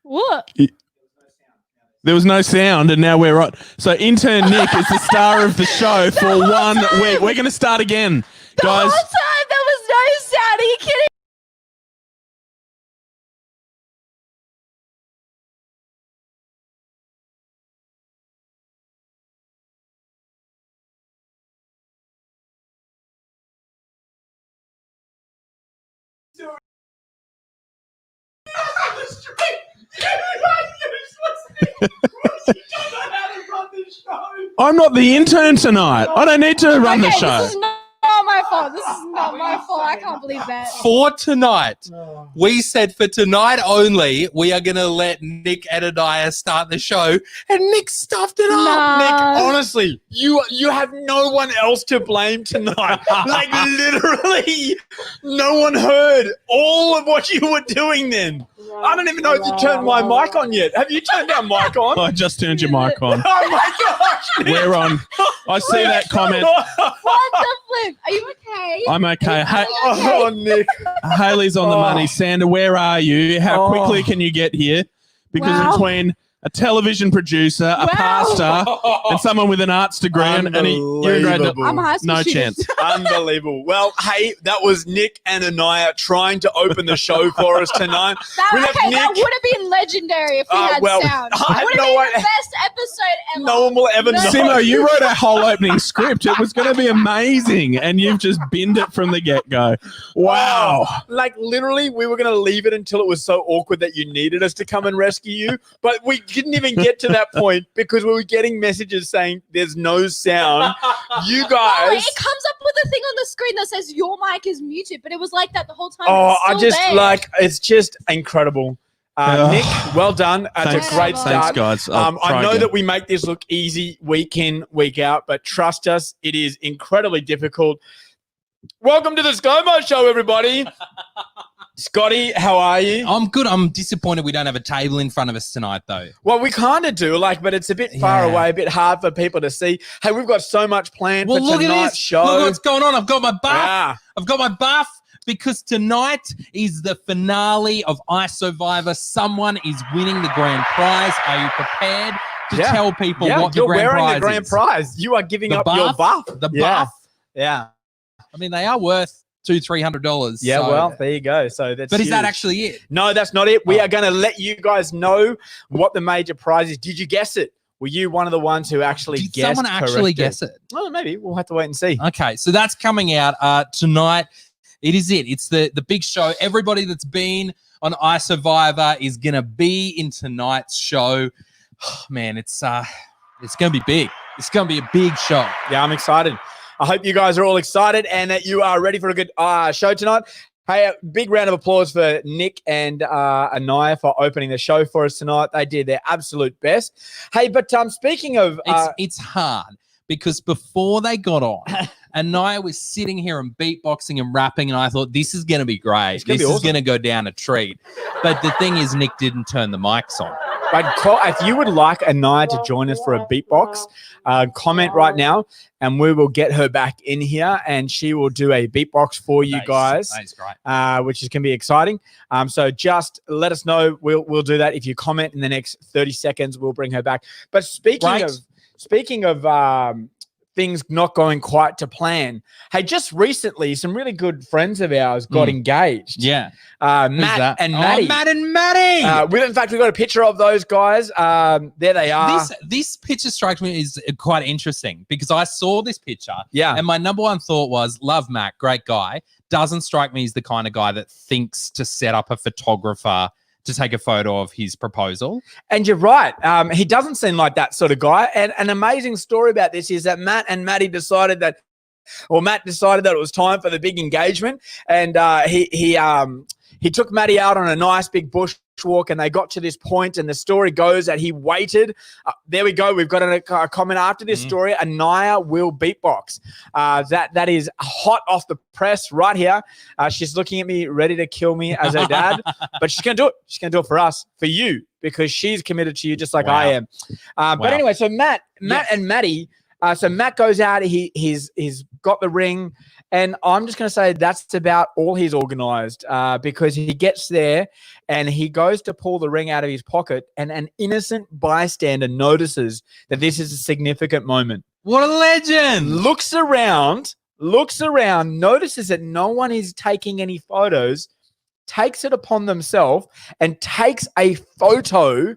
What? There was no sound, and now we're on. So intern Nick is the star of the show for 1 week. We're going to start again, guys. The whole time there was no sound. Are you kidding? I'm not the intern tonight. I don't need to run the show. This is not my fault. This is not my fault. I can't believe that. For tonight, we said for tonight only, we are going to let Nick and Anaya start the show, and Nick stuffed it up. Nick, honestly, you have no one else to blame tonight. Like, literally, no one heard all of what you were doing then. I don't even know if you turned my mic on yet. Have you turned our mic on? I just turned your mic on. Oh, my gosh. We're on. I see that comment. What the flip? Are you okay? I'm okay. Oh, Nick. Haley's on the money. Sander, where are you? How quickly can you get here? Because between a television producer, a pastor, and someone with an arts degree, and you're a grade, I'm a high school no student. chance. Unbelievable. Well, hey, that was Nick and Anaya trying to open the show for us tonight. That would have been legendary if we had sound. I Would have been the best episode ever. No one will ever know. Simo, you wrote a whole opening script. It was going to be amazing, and you've just binned it from the get-go. Wow. Like, literally, we were going to leave it until it was so awkward that you needed us to come and rescue you, but we didn't even get to that point because we were getting messages saying there's no sound. You guys... it comes up with a thing on the screen that says your mic is muted, but it was like that the whole time. It's just incredible. Nick, well done. It's a great start. Thanks, guys. I know that we make this look easy week in, week out, but trust us, it is incredibly difficult. Welcome to the ScoMo show, everybody. Scotty, how are you? I'm good. I'm disappointed we don't have a table in front of us tonight, though. Well, we kind of do, but it's a bit far away, a bit hard for people to see. Hey, we've got so much planned for tonight's show. Look what's going on. I've got my buff. Yeah. I've got my buff because tonight is the finale of Isovivor. Someone is winning the grand prize. Are you prepared to tell people what the grand prize is? You're wearing the grand prize. You are giving up your buff. The buff. Yeah. I mean, they are worth $200-300. Yeah, well, there you go. So that's. But is that actually it? No, that's not it. We are going to let you guys know what the major prize is. Did you guess it? Were you one of the ones who actually guessed? Did someone actually guess it? Well, maybe we'll have to wait and see. Okay, so that's coming out tonight. It is it. It's the big show. Everybody that's been on Isovivor is going to be in tonight's show. Oh, man, it's going to be big. It's going to be a big show. Yeah, I'm excited. I hope you guys are all excited and that you are ready for a good show tonight. Hey, a big round of applause for Nick and Anaya for opening the show for us tonight. They did their absolute best. Hey, but speaking of... It's hard because before they got on, Anaya was sitting here and beatboxing and rapping, and I thought, this is going to be great. This is going to go down a treat. But the thing is, Nick didn't turn the mics on. But if you would like Anaya to join us for a beatbox, comment right now, and we will get her back in here, and she will do a beatbox for you guys. That's great. Which is going to be exciting. So just let us know. We'll do that. If you comment in the next 30 seconds, we'll bring her back. But speaking of things not going quite to plan. Hey, just recently, some really good friends of ours got engaged. Yeah. Matt and Maddie. Oh, Matt and Maddie. In fact, we've got a picture of those guys. There they are. This picture strikes me as quite interesting because I saw this picture. Yeah. And my number one thought was, love Matt, great guy. Doesn't strike me as the kind of guy that thinks to set up a photographer to take a photo of his proposal. And you're right. He doesn't seem like that sort of guy. And an amazing story about this is that Matt and Maddie decided that it was time for the big engagement. And he took Maddie out on a nice big bushwalk, and they got to this point, and the story goes that he waited. There we go. We've got a comment after this story. Anaya will beatbox. That is hot off the press right here. She's looking at me, ready to kill me as her dad, but she's going to do it. She's going to do it for us, for you, because she's committed to you just like I am. But anyway, so Matt and Maddie. So Matt goes out. He's got the ring. And I'm just going to say that's about all he's organised because he gets there and he goes to pull the ring out of his pocket and an innocent bystander notices that this is a significant moment. What a legend. Looks around, notices that no one is taking any photos, takes it upon themselves and takes a photo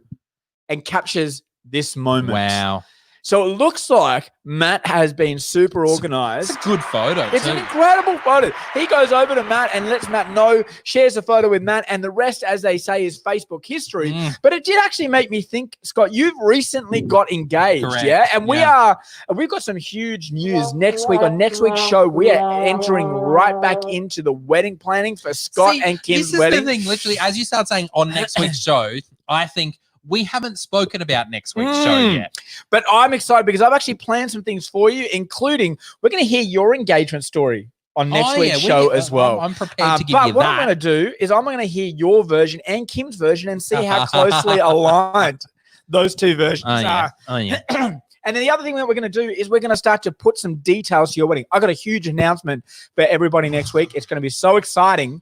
and captures this moment. Wow. So it looks like Matt has been super organised. It's a good photo. It's an incredible photo. He goes over to Matt and lets Matt know, shares a photo with Matt, and the rest, as they say, is Facebook history. But it did actually make me think, Scott, you've recently got engaged, Correct. yeah? And we've got some huge news next week. On next week's show, we are entering right back into the wedding planning for Scott and Kim's wedding. This is the thing, literally, as you start saying on next week's show, I think we haven't spoken about next week's show yet. But I'm excited because I've actually planned some things for you, including we're going to hear your engagement story on next week's show as well. I'm prepared to give you that. But what I'm going to do is I'm going to hear your version and Kim's version and see how closely aligned those two versions are. Oh, yeah. And then the other thing that we're going to do is we're going to start to put some details to your wedding. I got a huge announcement for everybody next week. It's going to be so exciting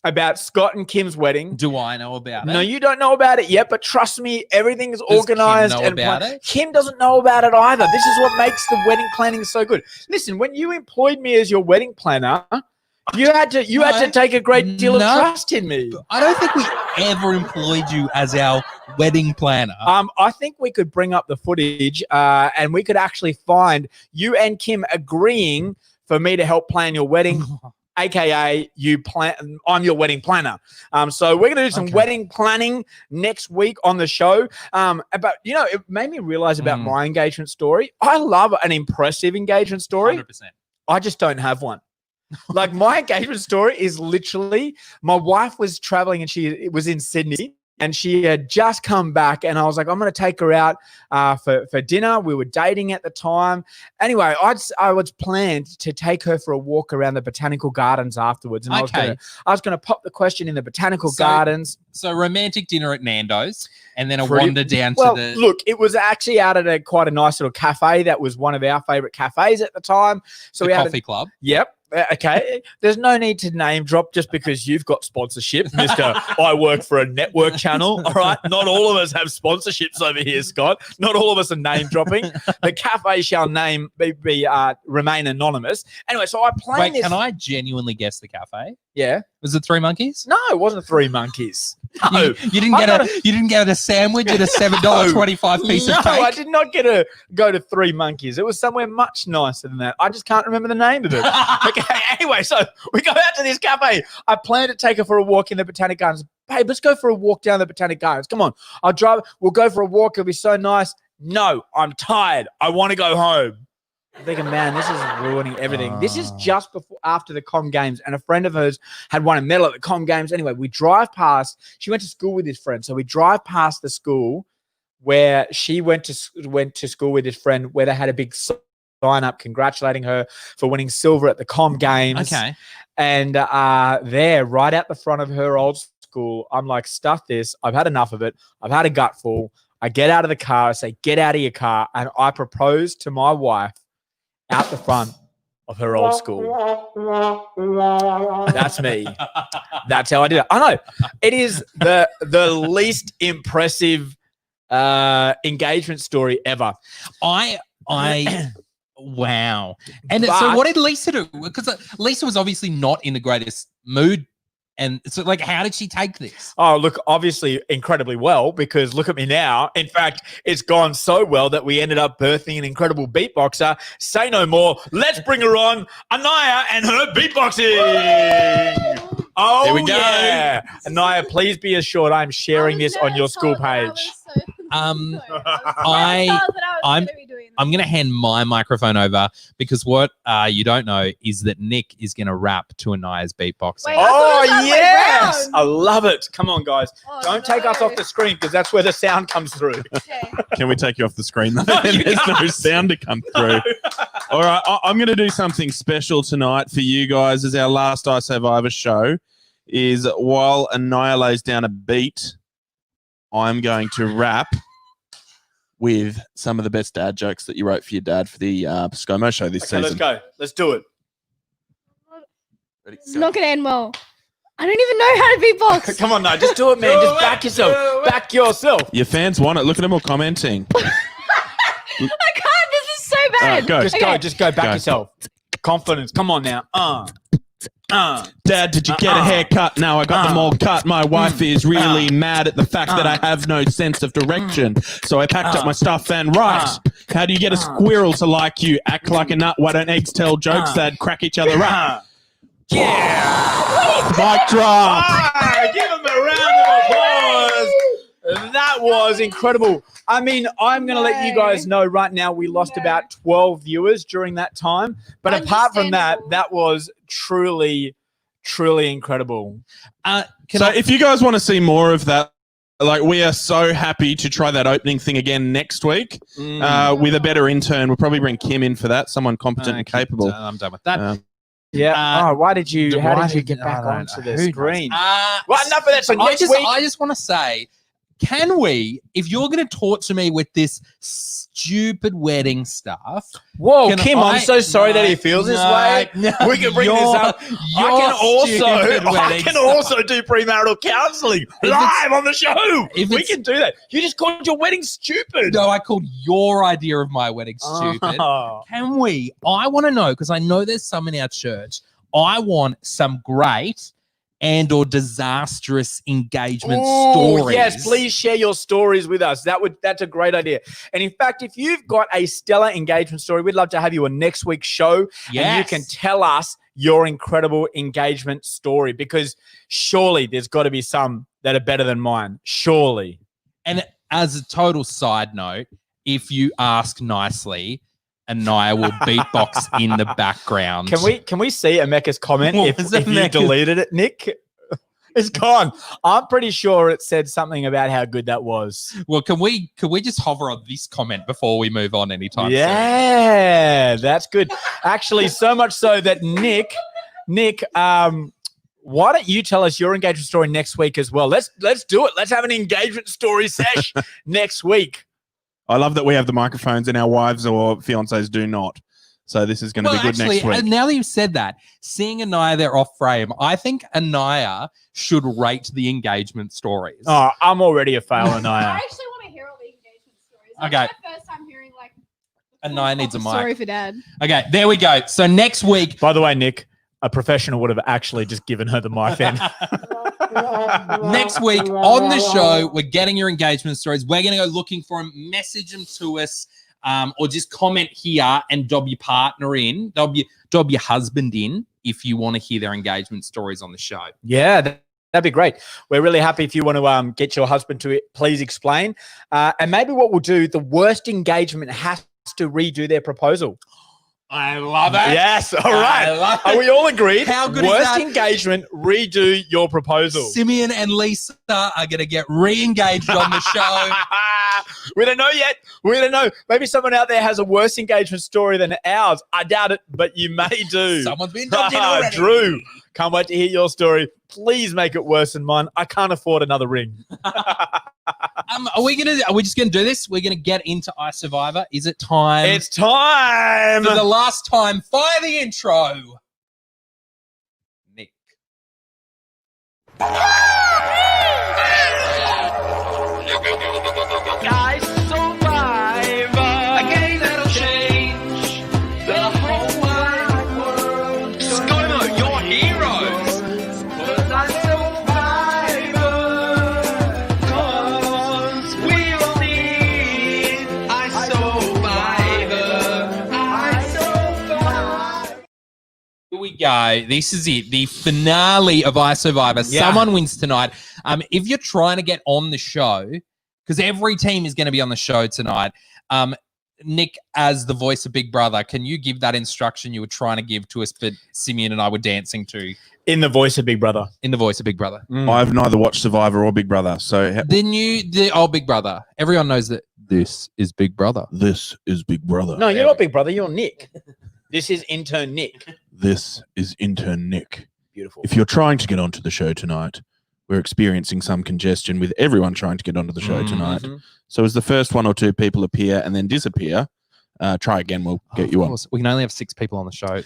about Scott and Kim's wedding. Do I know about it? No, you don't know about it yet, but trust me, everything is organized. Kim know about it? Kim doesn't know about it either. This is what makes the wedding planning so good. Listen, when you employed me as your wedding planner, you had to take a great deal of trust in me. I don't think we ever employed you as our wedding planner. I think we could bring up the footage and we could actually find you and Kim agreeing for me to help plan your wedding. AKA I'm your wedding planner. So we're going to do some wedding planning next week on the show. But, it made me realize about my engagement story. I love an impressive engagement story. 100%. I just don't have one. Like my engagement story is literally my wife was traveling and she was in Sydney. And she had just come back and I was like, I'm going to take her out for dinner. We were dating at the time. Anyway, I was planned to take her for a walk around the botanical gardens afterwards. And I was going to pop the question in the botanical gardens. So romantic dinner at Nando's and then a wander down to the... Look, it was actually out at quite a nice little cafe. That was one of our favourite cafes at the time. So the we had coffee club. Yep. Okay. There's no need to name drop just because you've got sponsorship, Mr. I work for a network channel. All right. Not all of us have sponsorships over here, Scott. Not all of us are name dropping. The cafe shall remain anonymous. Anyway, so I planned this. Can I genuinely guess the cafe? Yeah. Was it Three Monkeys? No, it wasn't Three Monkeys. No. You didn't get a sandwich and a $7.25 piece of cake? No, I did not go to Three Monkeys. It was somewhere much nicer than that. I just can't remember the name of it. Okay, anyway, so we go out to this cafe. I plan to take her for a walk in the Botanic Gardens. Babe, let's go for a walk down the Botanic Gardens. Come on. We'll go for a walk. It'll be so nice. No, I'm tired. I want to go home. I'm thinking, man, this is ruining everything. This is just after the Com Games, and a friend of hers had won a medal at the Com Games. Anyway, we drive past. She went to school with this friend, so we drive past the school where she went to school with this friend, where they had a big sign up congratulating her for winning silver at the Com Games. Okay, and there, right out the front of her old school, I'm like, stuff this. I've had enough of it. I've had a gutful. I get out of the car. I say, get out of your car, and I propose to my wife out the front of her old school. That's me. That's how I did it. I know. It is the least impressive engagement story ever. Wow. And so what did Lisa do? Because Lisa was obviously not in the greatest mood. And so, how did she take this? Oh, look, obviously incredibly well, because look at me now. In fact, it's gone so well that we ended up birthing an incredible beatboxer. Say no more. Let's bring her on, Anaya and her beatboxing. Oh, here we go. Yeah. Anaya, please be assured I'm sharing this on your school page. I'm going to hand my microphone over because what you don't know is that Nick is going to rap to Anaya's beatboxing. Wait, yes! I love it. Come on, guys. Don't take us off the screen because that's where the sound comes through. Okay. Can we take you off the screen though? There's no sound to come through. All right, I'm going to do something special tonight for you guys as our last Isovivor show. Is while Anaya lays down a beat, I'm going to rap with some of the best dad jokes that you wrote for your dad for the ScoMo show this season. Let's go. Let's do it. Ready, It's go. not gonna end well. I don't even know how to beatbox. Come on, no, just do it, man. Just back yourself. Back yourself. Your fans want it. Look at them all commenting. I can't. This is so bad. Go. Just go. Back Go. yourself. Confidence. Come on now. Dad, did you get a haircut? Now I got them all cut. My wife is really mad at the fact that I have no sense of direction. So I packed up my stuff and right. How do you get a squirrel to like you? Act like a nut. Why don't eggs tell jokes that crack each other up? Yeah. Mic drop. Give him a round of applause. That was incredible. I mean, I'm going to let you guys know right now we lost about 12 viewers during that time. But apart from that, that was truly, truly incredible. If you guys want to see more of that, like, we are so happy to try that opening thing again next week with a better intern. We'll probably bring Kim in for that, someone competent and capable. I'm done with that. Yeah. Why did you? How why did you did- get back I don't onto know. the Who screen? knows? Well, enough of that. So next week, I just want to say, can we, if you're going to torture me with this stupid wedding stuff? whoa, can Kim, I'm so sorry that he feels this way. We can bring this up. I can also do premarital counselling live on the show. We can do that. You just called your wedding stupid. No, I called your idea of my wedding stupid. Can we? I want to know, because I know there's some in our church. I want some great and or disastrous engagement stories. Yes, please share your stories with us. That's a great idea. And in fact, if you've got a stellar engagement story, we'd love to have you on next week's show. Yes. And you can tell us your incredible engagement story, because surely there's got to be some that are better than mine. Surely. And as a total side note, if you ask nicely, Anaya will beatbox in the background. Can we see Emeka's comment What if was you Emeka's- deleted it, Nick? It's gone. I'm pretty sure it said something about how good that was. Well, can we just hover on this comment before we move on anytime soon? Yeah, that's good. Actually, so much so that Nick, why don't you tell us your engagement story next week as well? Let's do it. Let's have an engagement story sesh next week. I love that we have the microphones and our wives or fiancés do not. So this is going to be good next week. Now that you've said that, seeing Anaya there off frame, I think Anaya should rate the engagement stories. Oh, I'm already a fail, I Anaya. actually want to hear all the engagement stories. Okay. It's my first time hearing Anaya needs a mic. story for Dad. Okay, there we go. So next week, By the way, Nick, a professional would have actually just given her the mic then. next week on the show, we're getting your engagement stories. We're going to go looking for them, message them to us, or just comment here and dob your partner in, dob your husband in if you want to hear their engagement stories on the show. Yeah, that'd be great. We're really happy if you want to get your husband to please explain. And maybe what we'll do, the worst engagement has to redo their proposal. I love it. Yes, all I right. love Are it. we all agreed? How good is Worst that? engagement, redo your proposal. Simeon and Lisa are going to get re-engaged on the show. We don't know yet. We don't know. Maybe someone out there has a worse engagement story than ours. I doubt it, but you may do. Someone's been dubbed in already. Drew, can't wait to hear your story. Please make it worse than mine. I can't afford another ring. Are we just gonna do this? We're gonna get into Isovivor. Is it time? It's time. For the last time. Fire the intro. Nick. Isovivor. A game that'll change the whole wide world. ScoMo, your heroes. Cause we all need Isovivor. Here we go. This is it. The finale of Isovivor. Yeah. Someone wins tonight. If you're trying to get on the show, because every team is going to be on the show tonight, Nick, as the voice of Big Brother, can you give that instruction you were trying to give to us, but Simeon and I were dancing to In the voice of Big Brother. in the voice of Big Brother? I've neither watched Survivor or Big Brother. So The old Big Brother. Everyone knows that this is Big Brother. this is Big Brother. No, you're not Big Brother. You're Nick. This is intern Nick. This is intern Nick. Beautiful. If you're trying to get onto the show tonight, we're experiencing some congestion with everyone trying to get onto the show tonight. So as the first 1 or 2 people appear and then disappear, try again. We'll get you on. We can only have 6 people on the show,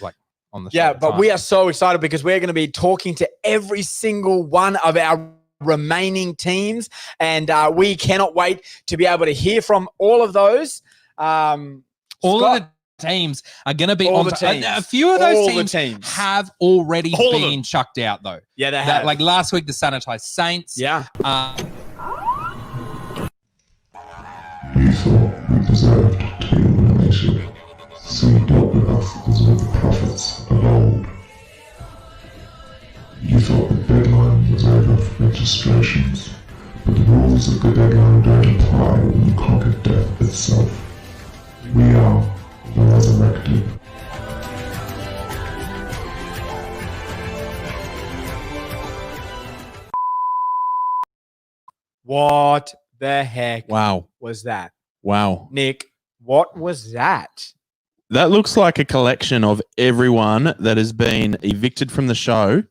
on the show. Yeah, but we are so excited because we're going to be talking to every single one of our remaining teams, and we cannot wait to be able to hear from all of those. All of the teams are going to be All on. the teams. A few of those All the teams temes. have already All of been chucked out, though. Yeah, they have. Like last week, the Sanitized Saints. Yeah. We thought we deserved to be eliminated, so you dealt with us as with the prophets of old. You thought the deadline was over for registrations, but the rules of the deadline don't apply when you conquer death itself. We are the resurrected. What the heck Wow. was that? Wow. Nick, what was that? That looks like a collection of everyone that has been evicted from the show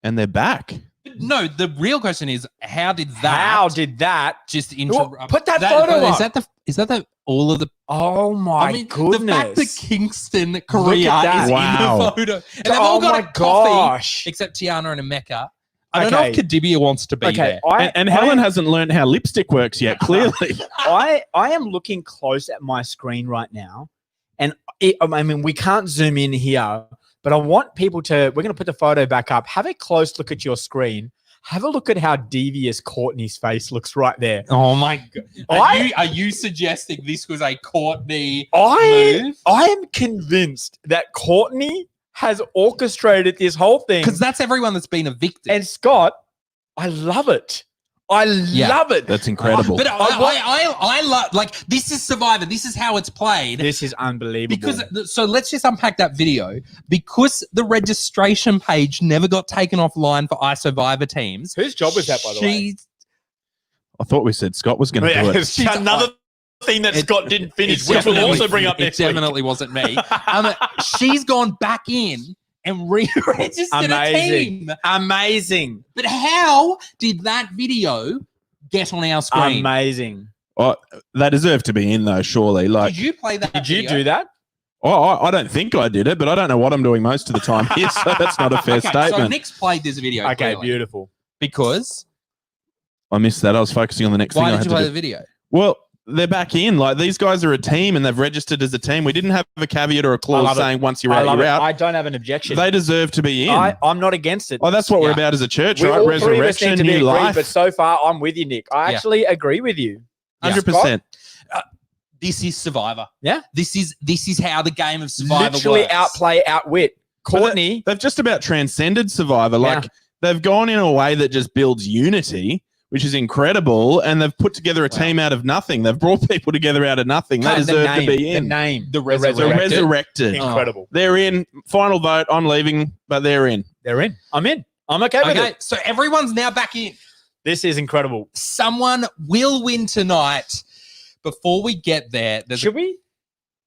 and they're back. No, the real question is, how did that just interrupt? Put that photo up. Is that all of the? Oh my goodness. The fact that Kingston, Korea that. is Wow. in the photo, and they've all got my a coffee, gosh. except Tiana and Emeka. I don't know if Kadibia wants to be there. And Helen hasn't learned how lipstick works yet, clearly. I am looking close at my screen right now, and I mean, we can't zoom in here, but I want people to, we're going to put the photo back up. Have a close look at your screen. Have a look at how devious Courtney's face looks right there. Oh my god! Are you suggesting this was a Courtney I move? am convinced that Courtney has orchestrated this whole thing. Because that's everyone that's been evicted. And Scott, I love it. I love it. That's incredible. But I love, like, this is Survivor. This is how it's played. This is unbelievable. So let's just unpack that video. Because the registration page never got taken offline for Isovivor teams. Whose job was that, by the way? I thought we said Scott was going to do it. It's another thing that Scott didn't finish, which we'll also bring up next week. It definitely wasn't me. She's gone back in and re-registered a team. Amazing. But how did that video get on our screen? Amazing. Oh, they deserve to be in, though, surely. Like, Did you play that Did you video? do that? Oh, I don't think I did it, but I don't know what I'm doing most of the time here, so that's not a fair So statement. Nick's played this video. Okay, clearly. beautiful. Because I missed that. I was focusing on the next thing why I did had you to play do. the video? Well, they're back in. Like, these guys are a team and they've registered as a team. We didn't have a caveat or a clause saying once you're out, you're out. I don't have an objection. They deserve to be in. I'm not against it. Oh, that's what we're about as a church, right? All three of us Resurrection, need to be new agreed, life. but so far, I'm with you, Nick. I actually agree with you. 100%. This is Survivor. Yeah. This is how the game of Survivor Literally works. outplay, outwit. Courtney. They've just about transcended Survivor. Like, they've gone in a way that just builds unity, which is incredible, and they've put together a team out of nothing. They've brought people together out of nothing. They deserve to be in. The name. The The Resurrected. Resurrected. Incredible. They're in. Final vote. I'm leaving, but they're in. They're in. I'm in. I'm okay with Okay, it. so everyone's now back in. This is incredible. Someone will win tonight. Before we get there, Should we?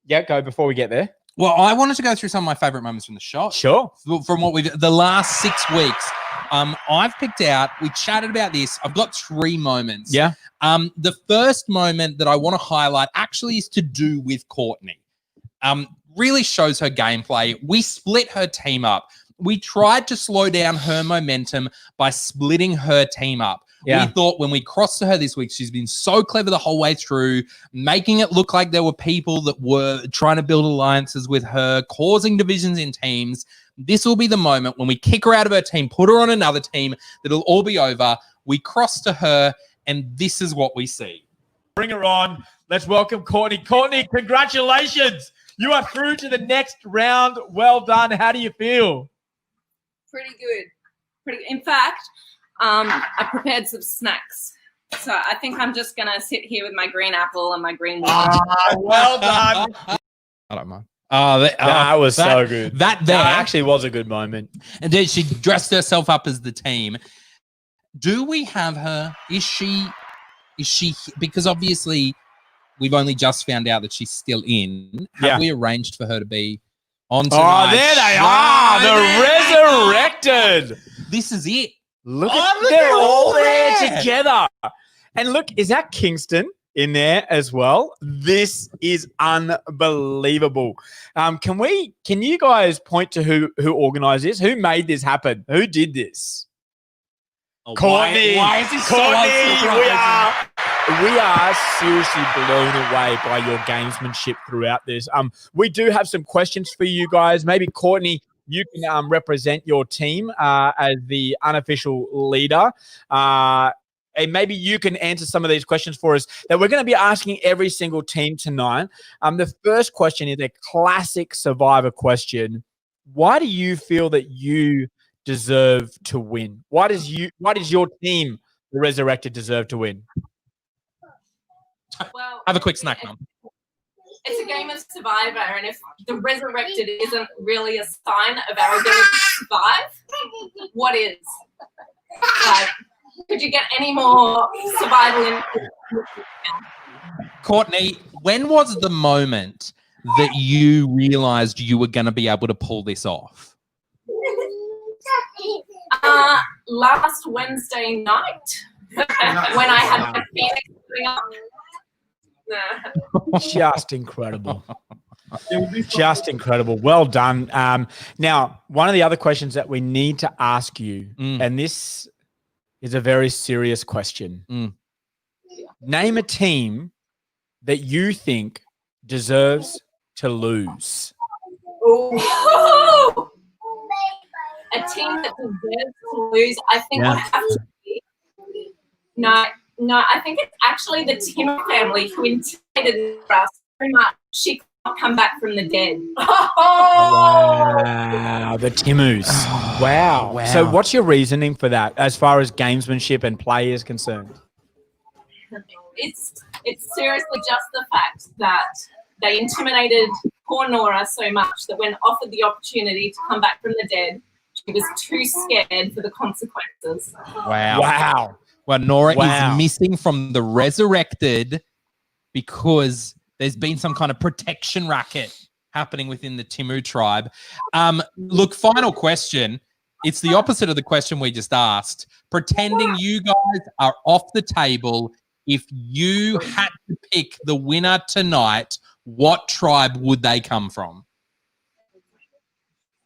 Yeah, go before we get there. well, I wanted to go through some of my favorite moments from the shot. Sure. From what the last 6 weeks. I've picked out, we chatted about this. I've got 3 moments. Yeah. The first moment that I want to highlight actually is to do with Courtney. Really shows her gameplay. We split her team up. We tried to slow down her momentum by splitting her team up. Yeah. We thought when we crossed to her this week, she's been so clever the whole way through, making it look like there were people that were trying to build alliances with her, causing divisions in teams. This will be the moment when we kick her out of her team, put her on another team, that'll all be over. We cross to her, and this is what we see. Bring her on. Let's welcome Courtney. Courtney, congratulations. You are through to the next round. Well done. How do you feel? Pretty good. In fact, I prepared some snacks. So I think I'm just going to sit here with my green apple and my green water. Well done. I don't mind. That was so good. That actually was a good moment. And then she dressed herself up as the team. Do we have her? Is she, because obviously we've only just found out that she's still in. Have we arranged for her to be on tonight? Oh, there they are. The Resurrected. This is it. Look, Oh, they're they're all all there there. together. And look, is that Kingston in there as well? This is unbelievable. Can you guys point to who organized this? Who made this happen? Who did this? Oh, Courtney. Why is this Courtney, so unsurprising? we are seriously blown away by your gamesmanship throughout this. We do have some questions for you guys. Maybe Courtney, you can represent your team as the unofficial leader. And maybe you can answer some of these questions for us that we're going to be asking every single team tonight. The first question is a classic Survivor question. Why do you feel that you deserve to win? Why does your team, the Resurrected, deserve to win? Well, Have a quick snack, Mum. it's a game of Survivor, and if the Resurrected isn't really a sign of our ability to survive, what is? Like, could you get any more survival in? Courtney, when was the moment that you realized you were going to be able to pull this off? Last Wednesday night when I had my Phoenix coming up. Nah. Just incredible. Just incredible. Well done. Now, one of the other questions that we need to ask you, and this is a very serious question. Name a team that you think deserves to lose. Ooh. A team that deserves to lose, I think would have to be. No, I think it's actually the Timmer family who intimidated us very much. She could not come back from the dead. Wow, the Timmus. Wow. Wow. So what's your reasoning for that as far as gamesmanship and play is concerned? It's seriously just the fact that they intimidated poor Nora so much that when offered the opportunity to come back from the dead, she was too scared for the consequences. Wow. Well, Nora is missing from the Resurrected because there's been some kind of protection racket happening within the Timu tribe. Look, final question. It's the opposite of the question we just asked. Pretending you guys are off the table, if you had to pick the winner tonight, what tribe would they come from?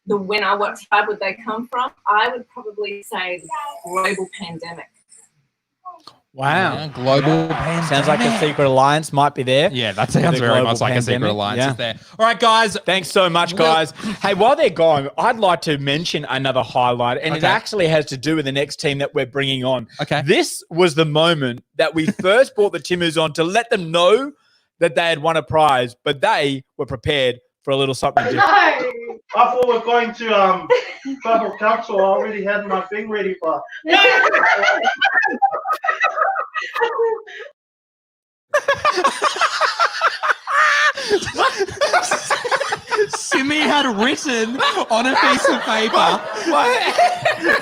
The winner, what tribe would they come from? I would probably say the global pandemic. Wow. Yeah, global pandemic. Sounds like a secret alliance might be there. Yeah, that sounds very much like a secret alliance is there. All right, guys. Thanks so much, guys. Hey, while they're going, I'd like to mention another highlight, and it actually has to do with the next team that we're bringing on. Okay. This was the moment that we first brought the Timmers on to let them know that they had won a prize, but they were prepared for a little something different. I thought we were going to Purple Council. I already had my thing ready for. Simi had written on a piece of paper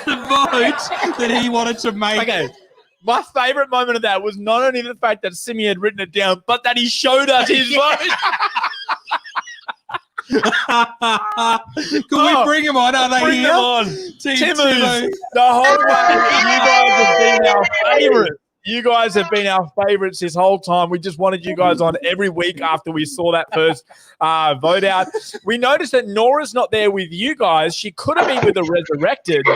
the vote that he wanted to make. Okay. My favorite moment of that was not only the fact that Simi had written it down, but that he showed us his vote. Can we bring him on? Are they Bring here? them on. Team Timmers, Timo. the whole way, you guys have been our favorites. You guys have been our favorites this whole time. We just wanted you guys on every week after we saw that first vote out. We noticed that Nora's not there with you guys. She could have been with the Resurrected.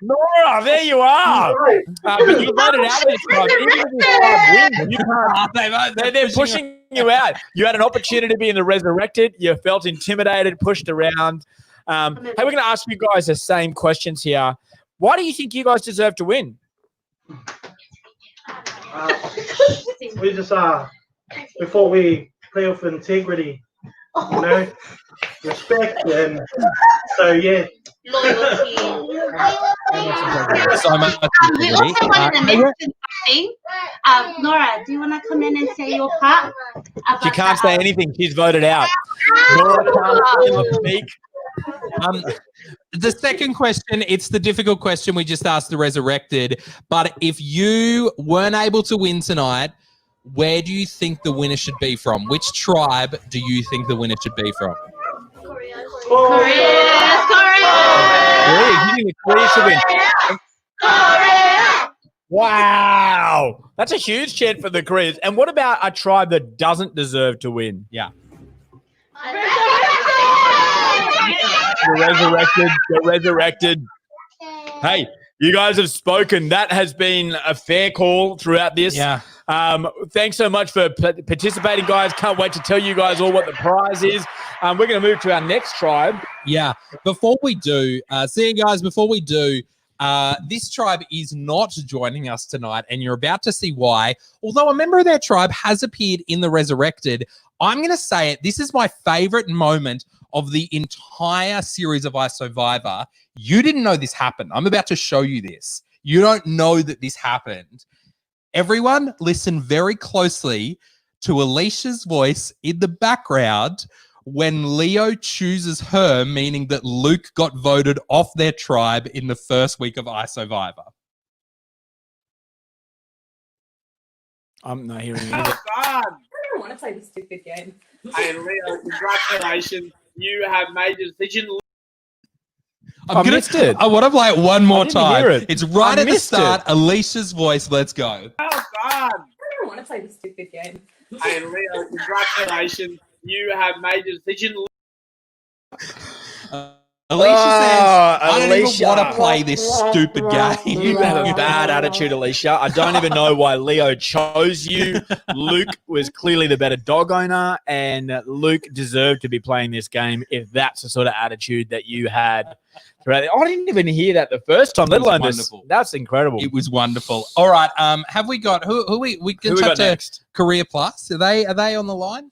Nora, there you are. But you voted out this time. Even if this tribe wins, you can't. They're pushing you out. You had an opportunity to be in the Resurrected. You felt intimidated, pushed around. Hey, we're going to ask you guys the same questions here. Why do you think you guys deserve to win? We just before we play with integrity, you know, respect, and so yeah. Loyalty. So much We also wanted to mention something. Nora, do you want to come in and say your part? She can't say anything. She's voted out. Nora can't speak. The second question, it's the difficult question we just asked the Resurrected. But if you weren't able to win tonight, where do you think the winner should be from? Which tribe do you think the winner should be from? Korea. Really? You didn't the Korea should win. Wow. That's a huge chant for the Koreans. And what about a tribe that doesn't deserve to win? Yeah. The resurrected. Hey, you guys have spoken. That has been a fair call throughout this. Yeah. Thanks so much for participating, guys. Can't wait to tell you guys all what the prize is. We're going to move to our next tribe. Yeah. Before we do, see you guys, before we do, this tribe is not joining us tonight, and you're about to see why. Although a member of their tribe has appeared in the Resurrected, I'm going to say it. This is my favorite moment of the entire series of Isovivor. You didn't know this happened. I'm about to show you this. You don't know that this happened. Everyone, listen very closely to Alicia's voice in the background when Leo chooses her, meaning that Luke got voted off their tribe in the first week of Isovivor. I'm not hearing it. I don't want to play this stupid game. Hey, Leo, congratulations. You have made your decision. I missed it. I want to play it one more didn't time. hear it. It's right I at the missed start. it. Alicia's voice. Let's go. Oh, God. I don't want to play this stupid game. Hey, Leo, congratulations. You have made your decision. Alicia says, I don't Alicia. even want to play this stupid game. You have a bad attitude, Alicia. I don't even know why Leo chose you. Luke was clearly the better dog owner, and Luke deserved to be playing this game if that's the sort of attitude that you had throughout. I didn't even hear that the first time, let alone this. Wonderful. That's incredible. It was wonderful. All right. Have we got who we can Who we chat got to next? Career Plus? Are they on the line?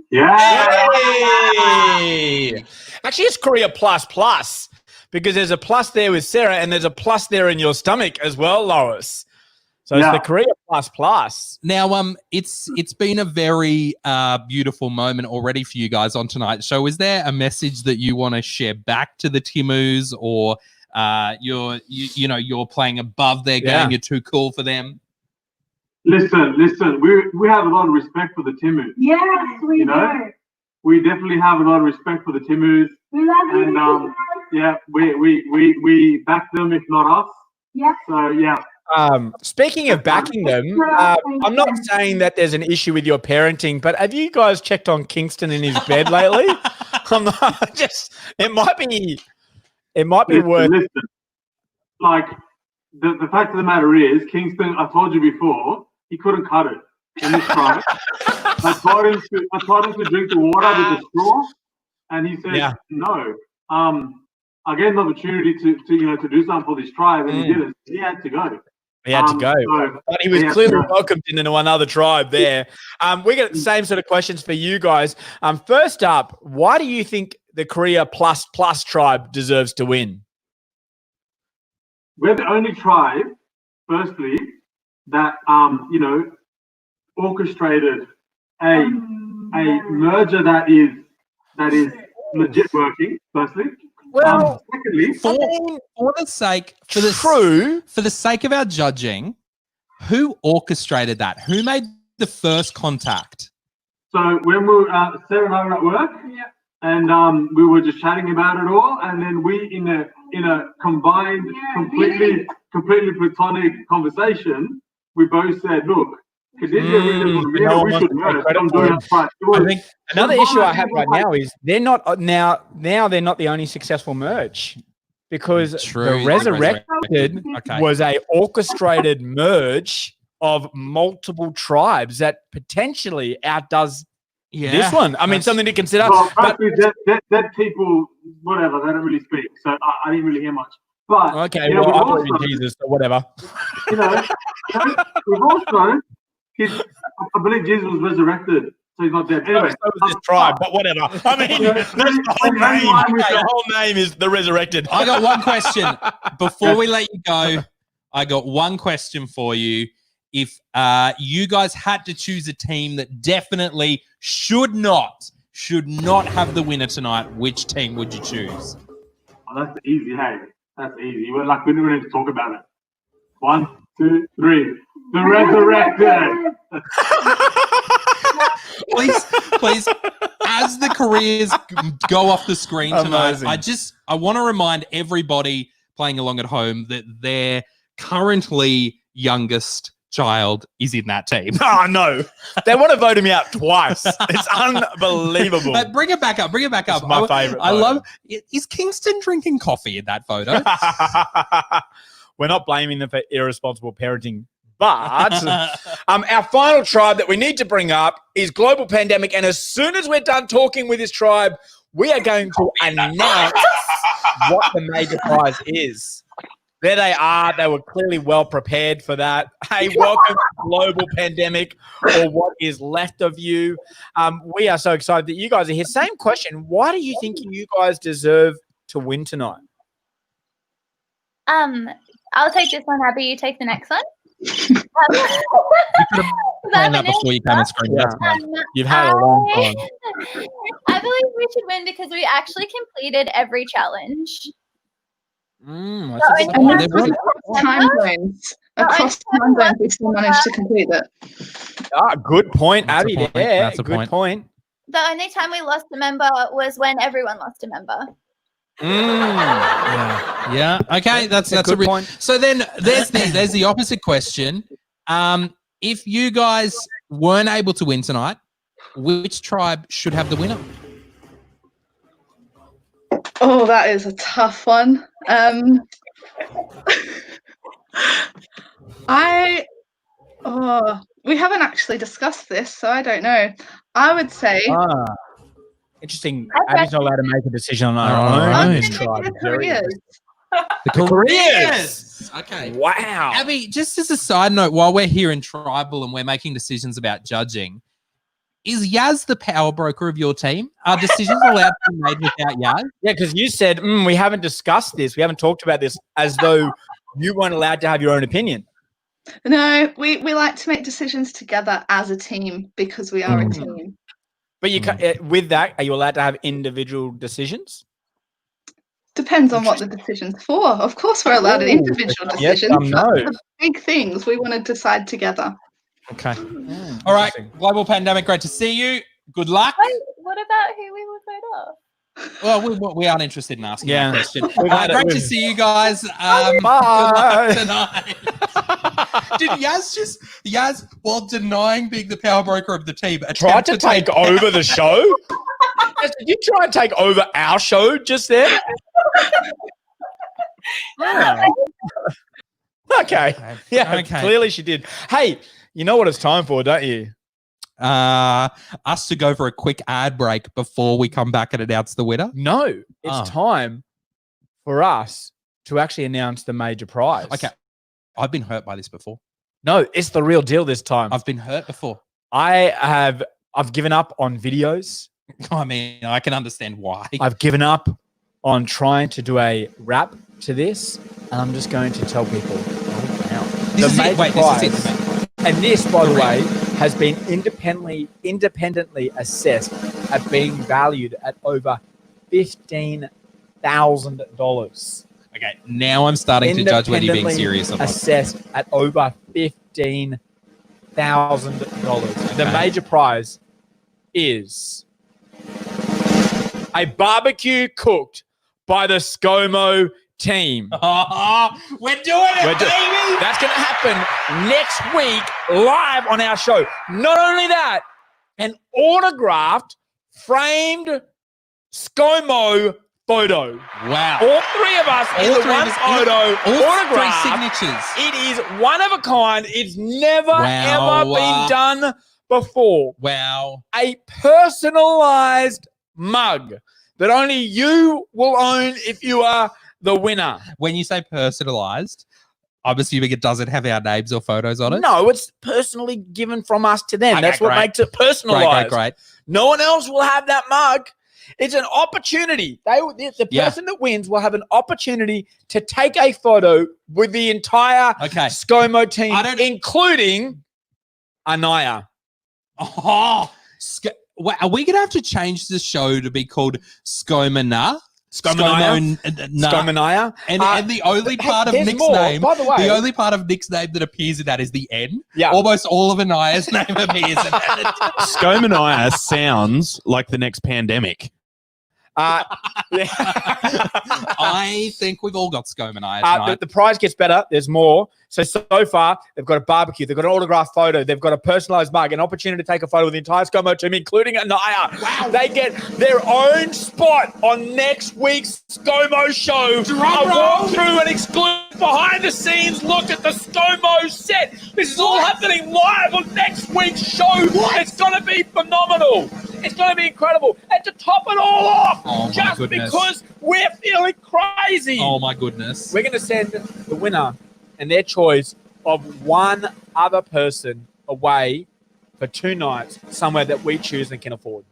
Yay! Actually, it's Korea plus because there's a plus there with Sarah and there's a plus there in your stomach as well, Lois. So it's the Korea plus. Now, it's been a very beautiful moment already for you guys on tonight's show. Is there a message that you want to share back to the Timus, or you're playing above their game? You're too cool for them. Listen. We have a lot of respect for the Timus. Yes, we do. We definitely have a lot of respect for the Timus. We love you. And we back them, if not us. Yeah. So yeah. Speaking of backing them, I'm not saying that there's an issue with your parenting, but have you guys checked on Kingston in his bed lately? I'm not, just it might be worth. Listen. Like the fact of the matter is, Kingston. I told you before, he couldn't cut it in this trial. I told him to drink the water with the straw, and he said no. I gave him an opportunity to do something for this tribe, and he didn't. He had to go. He had to go, but he was clearly welcomed into another tribe there. We got the same sort of questions for you guys. First up, why do you think the Korea plus tribe deserves to win? We're the only tribe, firstly, that orchestrated a merger that is legit working. Firstly, well, secondly, for the sake of our judging, who orchestrated that? Who made the first contact? So when Sarah and I were at work, and we were just chatting about it all, and then we in a combined, completely platonic conversation, we both said, "Look, we should merge." I think another issue I have right now is they're not they're not the only successful merge, because the Resurrected was a orchestrated merge of multiple tribes that potentially outdoes this one. I mean, something to consider. Well, that people, whatever, they don't really speak, so I didn't really hear much. But okay, well, I believe in Jesus, so whatever. We've also, I believe Jesus was resurrected, so he's not dead. Anyway, so was this tribe, but whatever. I mean, that's the whole name. The whole name is the Resurrected. I got one question before we let you go. I got one question for you. If you guys had to choose a team that definitely should not have the winner tonight, which team would you choose? Oh, that's easy. Hey, that's easy. We don't need to talk about it. 1, 2, 3. The Resurrected. please, as the careers go off the screen tonight, Amazing. I want to remind everybody playing along at home that their currently youngest child is in that team. Oh, no. They want to vote me out twice. It's unbelievable. But bring it back up. Bring it back up. It's my favourite I photo. love. Is Kingston drinking coffee in that photo? We're not blaming them for irresponsible parenting. But our final tribe that we need to bring up is global pandemic. And as soon as we're done talking with this tribe, we are going to announce what the major prize is. There they are. They were clearly well prepared for that. Hey, welcome to global pandemic, or what is left of you. We are so excited that you guys are here. Same question. Why do you think you guys deserve to win tonight? I'll take this one, Abby. You take the next one. Planned that before you came on screen. That's fine. You've had a long time. I believe we should win because we actually completed every challenge. Time zones. Across time zones, we still managed to complete it. Good point, That's Abby. a point. There. That's a Good point. The only time we lost a member was when everyone lost a member. Yeah. Okay. That's a good point. So then there's the opposite question. If you guys weren't able to win tonight, which tribe should have the winner? Oh, that is a tough one. We haven't actually discussed this, so I don't know. I would say Interesting. Abby's not allowed to make a decision on her I'm own. going to go the careers. The careers. Okay. Wow. Abby, just as a side note, while we're here in Tribal and we're making decisions about judging, is Yaz the power broker of your team? Are decisions allowed to be made without Yaz? Yeah, because you said we haven't discussed this. We haven't talked about this, as though you weren't allowed to have your own opinion. No, we like to make decisions together as a team because we are a team. But you with that, are you allowed to have individual decisions? Depends on what the decision's for. Of course, we're allowed individual decisions. No. The big things we want to decide together. Okay. All right. Global pandemic. Great to see you. Good luck. Wait, what about who we would vote off? Well, we aren't interested in asking that question. Great to see you guys. Bye. Good luck tonight. Did Yaz, while denying being the power broker of the team, tried to take over the show? Did you try and take over our show just there? Okay. Yeah, Okay. clearly she did. Hey, you know what it's time for, don't you? Us to go for a quick ad break before we come back and announce the winner? No, it's time for us to actually announce the major prize. Okay. I've been hurt by this before. No, it's the real deal this time. I've been hurt before. I've given up on videos. I mean, I can understand why. I've given up on trying to do a rap to this, and I'm just going to tell people. This is it. Wait, this is it. And this, by the way, has been independently assessed at being valued at over $15,000. Okay, now I'm starting to judge whether you're being serious or not. Assessed at over $15,000. The major prize is a barbecue cooked by the ScoMo team. We're doing it, baby! That's going to happen next week live on our show. Not only that, an autographed, framed ScoMo photo. Wow. All three of us in the one photo, all autographed. 3 signatures. It is one of a kind. It's never, Wow. ever been done before. Wow. A personalized mug that only you will own if you are the winner. When you say personalized, I'm assuming it doesn't have our names or photos on it? No, it's personally given from us to them. Okay, That's what great. makes it personalized. Great. No one else will have that mug. It's an opportunity. The person that wins will have an opportunity to take a photo with the entire ScoMo team, including Anaya. Oh, are we going to have to change the show to be called ScoMo? ScoMo, nah. ScoMo. And the only part of there's Nick's more, name, by the way. the only part of Nick's name that appears in that is the N. Yeah. Almost all of Anaya's name appears in that. ScoMo sounds like the next pandemic. I think we've all got ScoMo tonight. The prize gets better. There's more. So far, they've got a barbecue. They've got an autographed photo. They've got a personalized mug, an opportunity to take a photo with the entire ScoMo team, including Anaya. Wow. They get their own spot on next week's ScoMo show. I walk through an exclusive behind-the-scenes look at the ScoMo set. This is all happening live on next week's show. It's going to be phenomenal. It's going to be incredible. And to top it all off, just because we're feeling crazy. Oh, my goodness. We're going to send the winner and their choice of one other person away for 2 nights somewhere that we choose and can afford.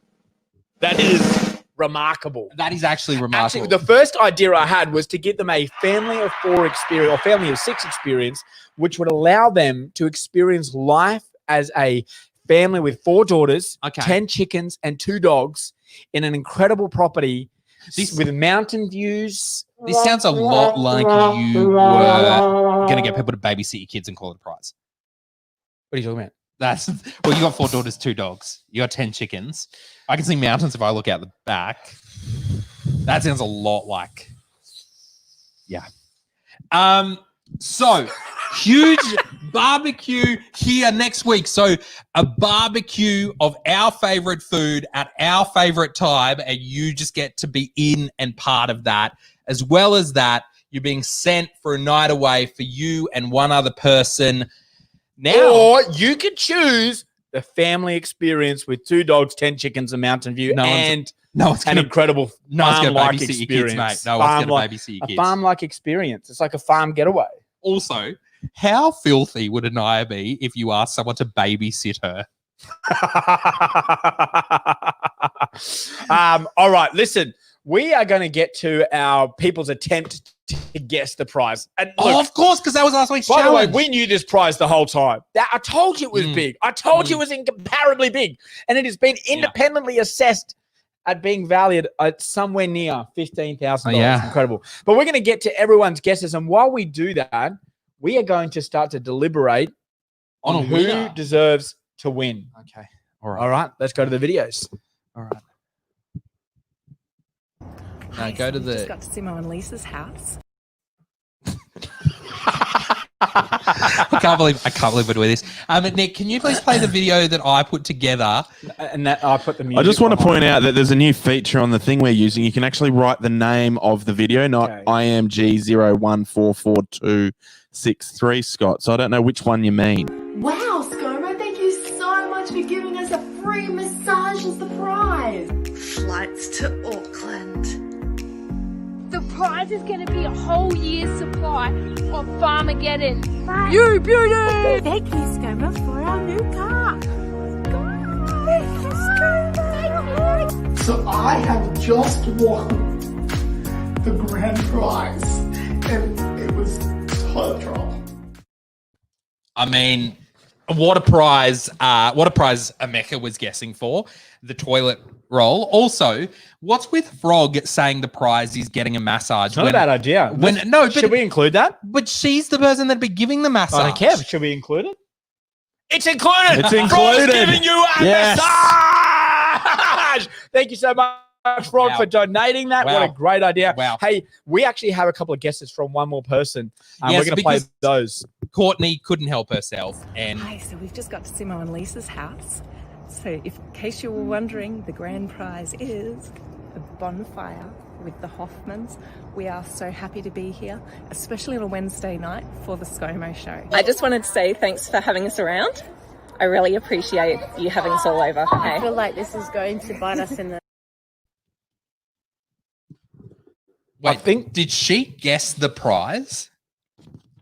That is remarkable. That is actually remarkable. Actually, the first idea I had was to give them a family of 4 experience or family of 6 experience, which would allow them to experience life as a family with 4 daughters, 10 chickens, and 2 dogs in an incredible property with mountain views. This sounds a lot like you were going to get people to babysit your kids and call it a prize. What are you talking about? Well, you got 4 daughters, 2 dogs. You got 10 chickens. I can see mountains if I look out the back. That sounds a lot like, yeah. So huge barbecue here next week. So a barbecue of our favorite food at our favorite time, and you just get to be in and part of that. As well as that, you're being sent for a night away for you and one other person. Now, or you could choose the family experience with 2 dogs, 10 chickens, a mountain view, an incredible farm-like babysit experience. your kids, mate. No one's going to babysit your kids. A farm-like experience. It's like a farm getaway. Also, how filthy would Anaya be if you asked someone to babysit her? All right, listen. We are going to get to our people's attempt to guess the prize. And look, of course, because that was last week's challenge. By the way, we knew this prize the whole time. I told you it was big. I told you it was incomparably big. And it has been independently assessed at being valued at somewhere near $15,000. Incredible. But we're going to get to everyone's guesses. And while we do that, we are going to start to deliberate on who deserves to win. Okay. All right. Let's go to the videos. All right. Now go to the. Just got to ScoMo and Lisa's house. I can't believe we're doing this. Nick, can you please play the video that I put togetger? And that I put the music. I just want to point out that there's a new feature on the thing we're using. You can actually write the name of the video, not IMG01446263, Scott. So I don't know which one you mean. Wow, ScoMo, thank you so much for giving us a free massage as the prize. Flights to Auckland. The prize is going to be a whole year's supply of Farmageddon. You beauty! Thank you, ScoMo, for our new car. So I have just won the grand prize, and it was toilet roll. I mean, what a prize Emeka was guessing for, the toilet roll. Also, what's with Frog saying the prize is getting a massage? It's not a bad idea. Should we include that? But she's the person that'd be giving the massage. I don't care. Should we include it? It's included. It's included. Frog's giving you a massage. Thank you so much, Frog, for donating that. What a great idea. Wow. Hey, we actually have a couple of guesses from one more person. We're going to play those. Courtney couldn't help herself. And Hi, so we've just got to ScoMo and Lisa's house. So in case you were wondering, the grand prize is a bonfire with the Hoffmans. We are so happy to be here, especially on a Wednesday night for the ScoMo show. I just wanted to say thanks for having us around. I really appreciate you having us all over. I feel like this is going to bite us in the... Wait, did she guess the prize?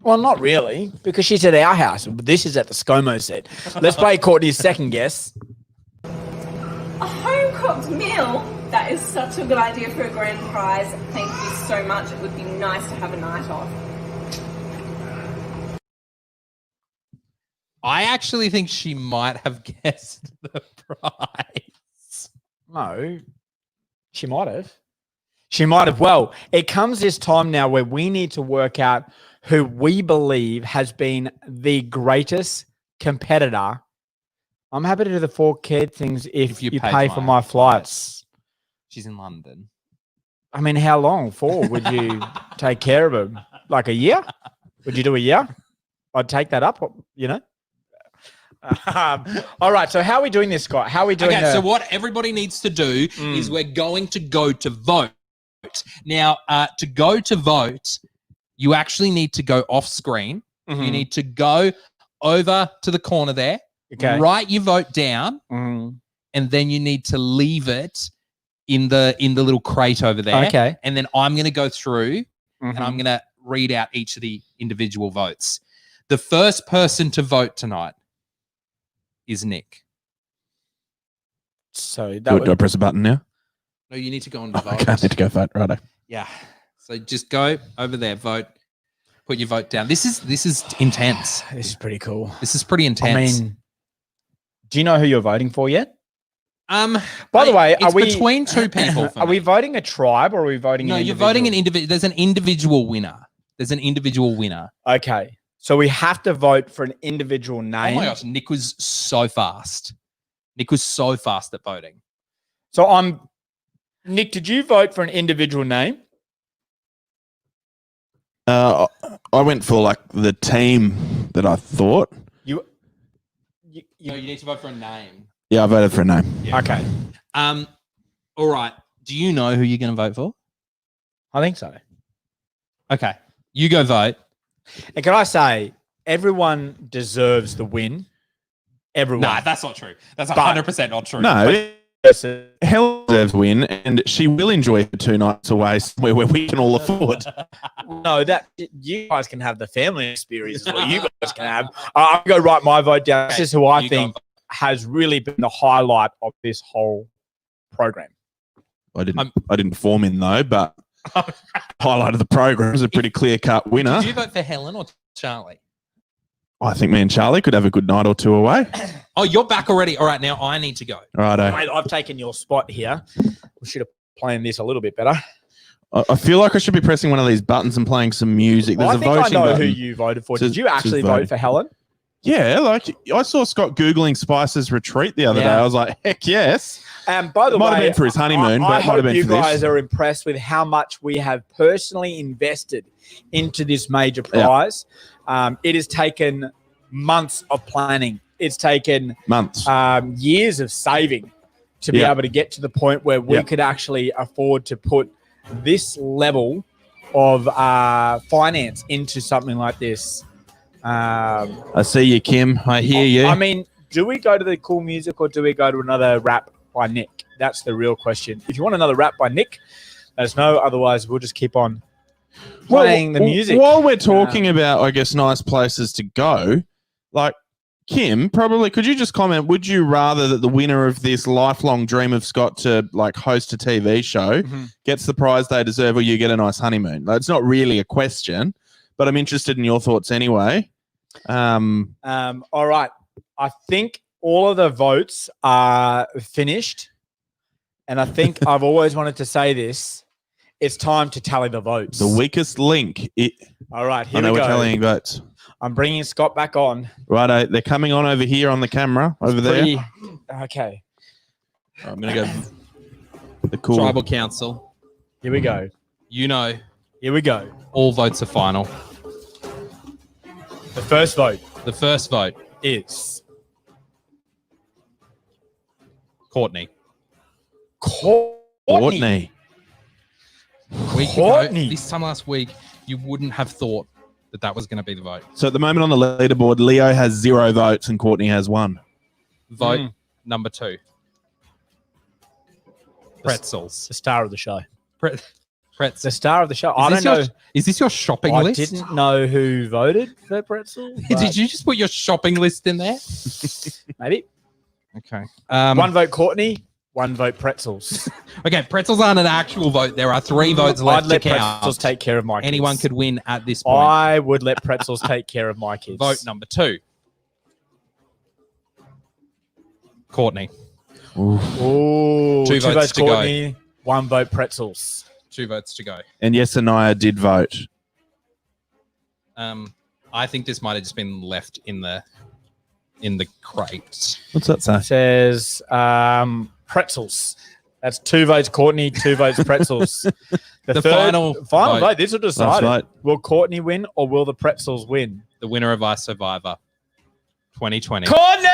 Well, not really, because she's at our house. This is at the ScoMo set. Let's play Courtney's second guess. A home-cooked meal? That is such a good idea for a grand prize. Thank you so much. It would be nice to have a night off. I actually think she might have guessed the prize. No, she might have. She might have. Well, it comes this time now where we need to work out who we believe has been the greatest competitor. I'm happy to do the 4 kid things if you pay for my flights. She's in London. I mean, how long for would you take care of him? Like a year? Would you do a year? I'd take that up, you know? All right. So how are we doing this, Scott? How are we doing? Okay, so what everybody needs to do Mm. is we're going to go to vote. Now, to go to vote, you actually need to go off screen. Mhm. You need to go over to the corner there, Okay. write your vote down, Mhm. and then you need to leave it in the little crate over there. Okay. And then I'm going to go through and I'm Mhm. going to read out each of the individual votes. The first person to vote tonight is Nick. So that Do I would, press a button now? No, you need to go on to vote. Okay, I need to go vote. Righto. Yeah. So just go over there, vote, put your vote down. This is intense. this is pretty cool. This is pretty I intense. mean, do you know who you're voting for yet? By By the way, it's are we between two people? For Are me. we voting a tribe or are we voting? No, an you're voting an individual? individual. There's an individual winner. There's an individual winner. Okay, so we have to vote for an individual name. Oh my gosh, Nick was so fast. Nick was so fast at voting. So Nick, did you vote for an individual name? I went for like the team that I thought. No, you need to vote for a name. Yeah, I voted for a name. Okay. All right. Do you know who you're going to vote for? I think so. Okay. You go vote. And can I say, everyone deserves the win. Everyone. Nah, that's not true. That's But- 100% not true. No, Helen deserves a win, and she will enjoy the 2 nights away somewhere where we can all afford. No, that you guys can have the family experience. Is what you guys can have. I'll go write my vote down. This is who I You go think has really been the highlight of this whole program. I didn't perform in though, but highlight of the program is a pretty clear cut winner. Did you vote for Helen or Charlie? I think me and Charlie could have a good night or 2 away. Oh, you're back already. All right, now I need to go. Righto. Mate, I've taken your spot here. We should have planned this a little bit better. I feel like I should be pressing one of these buttons and playing some music. There's I a think I voting know button. who you voted for. to- Did you actually to vote vote. for Helen? Yeah, like I saw Scott Googling Spice's retreat the other day. Yeah. I was like, heck yes. And by the It might way, have been for his honeymoon, I but it might hope have been you for this. guys are impressed with how much we have personally invested into this major prize. It has taken months of planning. It's taken months, years of saving to be Yeah. able to get to the point where we Yeah. could actually afford to put this level of finance into something like this. I see you, Kim. I hear you. I mean, do we go to the cool music or do we go to another rap by Nick? That's the real question. If you want another rap by Nick, let us know. Otherwise, we'll just keep on playing the music. While we're talking about, I guess, nice places to go, like Kim, probably could you just comment? Would you rather that the winner of this lifelong dream of Scott to like host a TV show gets the prize they deserve, or you get a nice honeymoon? Like, it's not really a question, but I'm interested in your thoughts anyway. All right. I think all of the votes are finished. And I think I've always wanted to say this. It's time to tally the votes. The weakest link. All right, I here know we we're go. tallying votes. I'm bringing Scott back on. Righto, they're coming on over here on the camera over there. Okay. I'm gonna go. The cool Tribal Council. Here we go. You know. Here we go. All votes are final. The first vote. The first vote is Courtney. Courtney. Week Courtney. ago, this time last week, you wouldn't have thought that was going to be the vote. So at the moment on the leaderboard, Leo has 0 votes and Courtney has 1. Vote number 2. Pretzels. The star of the show. Pretzels. The star of the show. I don't know. Is this your shopping I list? didn't know who voted for Pretzel. Did you just put your shopping list in there? Maybe. Okay. 1 vote Courtney, 1 vote Pretzels. Okay, pretzels aren't an actual vote. There are 3 votes left I'd let to count. Pretzels take care of my kids. Anyone could win at this point. I would let Pretzels take care of my kids. Vote number 2. Courtney. Ooh, 2 2 votes votes to go. Courtney, 1 vote Pretzels. 2 votes to go. And yes, Anaya did vote. I think this might have just been left in the crate. What's that say? It says pretzels. That's 2 votes Courtney, 2 votes pretzels. The final vote. This will decide Last it. Will Courtney win or will the pretzels win? The winner of Isovivor 2020. Courtney!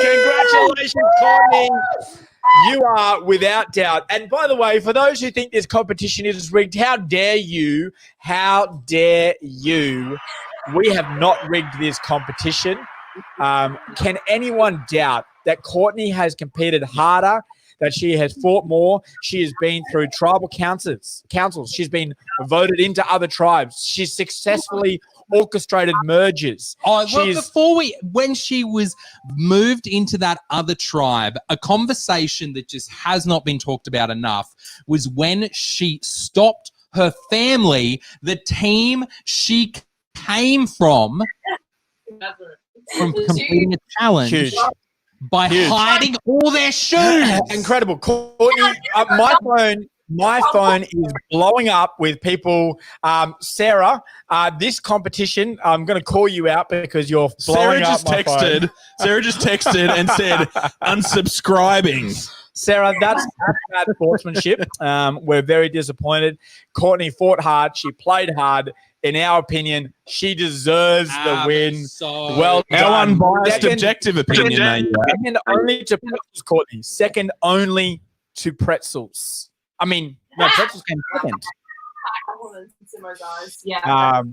Congratulations, Courtney. You are without doubt. And by the way, for those who think this competition is rigged, how dare you? How dare you? We have not rigged this competition. Can anyone doubt that Courtney has competed harder, that she has fought more? She has been through tribal councils. She's been voted into other tribes. She's successfully orchestrated mergers. Oh, well, when she was moved into that other tribe, a conversation that just has not been talked about enough was when she stopped her family, the team she came from completing a challenge. Huge. By hiding all their shoes. Incredible. Courtney, my phone is blowing up with people. Sarah, this competition, I'm going to call you out because you're blowing up my phone. Sarah just texted and said, unsubscribing. Sarah, that's bad sportsmanship. We're very disappointed. Courtney fought hard. She played hard. In our opinion, she deserves the win. Well done. Our unbiased, objective opinion, mate. Second only to pretzels, Courtney. Second only to pretzels. I mean, no, pretzels came second. Yeah.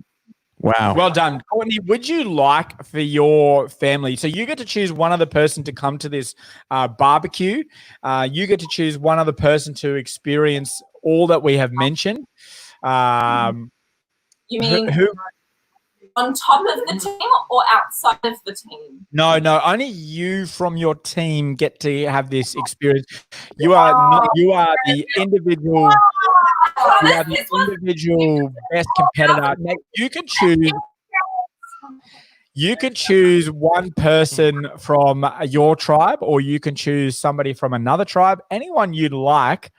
Wow. Well done. Courtney, would you like for your family, so you get to choose one other person to come to this barbecue. You get to choose one other person to experience all that we have mentioned. You mean on top of the team or outside of the team? No, only you from your team get to have this experience. You are the individual. You are the individual best competitor. Now, you can choose one person from your tribe, or you can choose somebody from another tribe. Anyone you'd like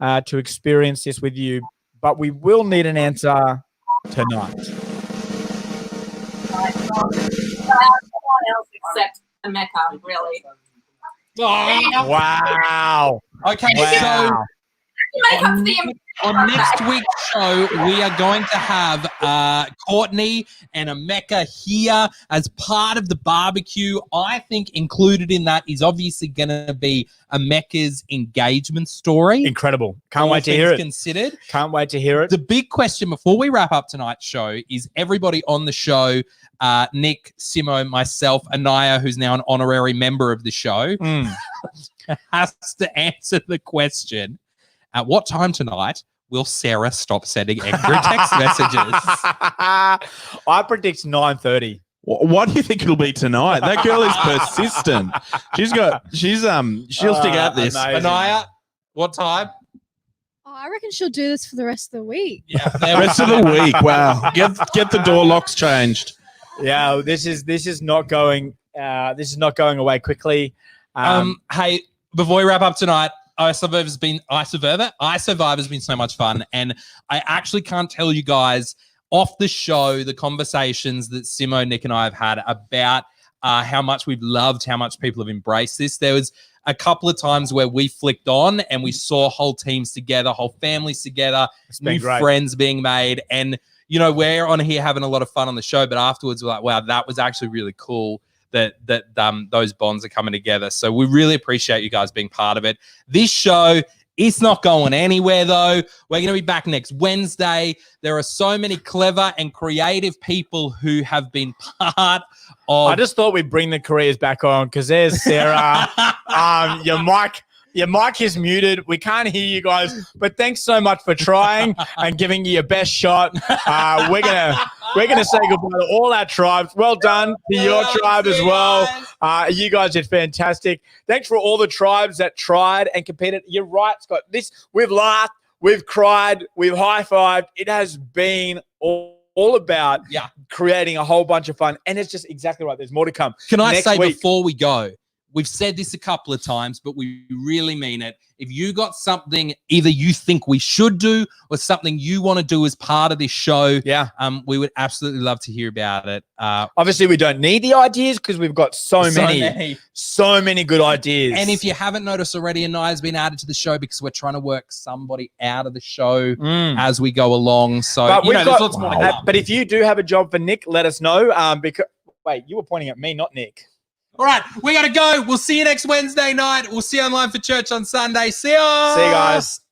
to experience this with you, but we will need an answer tonight. Everyone else except Emeka, really. Oh, wow. Okay, Wow. on next week's show, we are going to have Courtney and Emeka here as part of the barbecue. I think included in that is obviously going to be Emeka's engagement story. Incredible. Can't wait to hear it. Considered. Can't wait to hear it. The big question before we wrap up tonight's show is everybody on the show, Nick, Simo, myself, Anaya, who's now an honorary member of the show, has to answer the question, at what time tonight will Sarah stop sending angry text messages? I predict 9:30. What do you think it'll be tonight? That girl is persistent. She'll stick at this. Amazing. Anaya, what time? Oh, I reckon she'll do this for the rest of the week. Yeah, The rest of the week. Wow. Get the door locks changed. Yeah, this is not going away quickly. Hey, before we wrap up tonight, Isovivor's been so much fun, and I actually can't tell you guys off the show the conversations that Simo, Nick, and I have had about how much we've loved, how much people have embraced this. There was a couple of times where we flicked on and we saw whole teams together, whole families together, new friends being made, and we're on here having a lot of fun on the show, but afterwards we're like, wow, that was actually really cool that those bonds are coming together. So we really appreciate you guys being part of it. This show, it's not going anywhere, though. We're going to be back next Wednesday. There are so many clever and creative people who have been part of... I just thought we'd bring the careers back on because there's Sarah. Your mic is muted. We can't hear you guys, but thanks so much for trying and giving you your best shot. We're gonna say goodbye to all our tribes. Well done to your tribe as well. You guys did fantastic. Thanks for all the tribes that tried and competed. You're right, Scott. We've laughed, we've cried, we've high-fived. It has been all about creating a whole bunch of fun, and it's just exactly right. There's more to come. Can I say before we go, we've said this a couple of times, but we really mean it. If you got something either you think we should do or something you want to do as part of this show, we would absolutely love to hear about it. Obviously, we don't need the ideas because we've got so many good ideas. And if you haven't noticed already, Anaya has been added to the show because we're trying to work somebody out of the show as we go along. So, but there's lots more to come. But if you do have a job for Nick, let us know. Because wait, you were pointing at me, not Nick. All right, we got to go. We'll see you next Wednesday night. We'll see you online for church on Sunday. See ya. See you guys.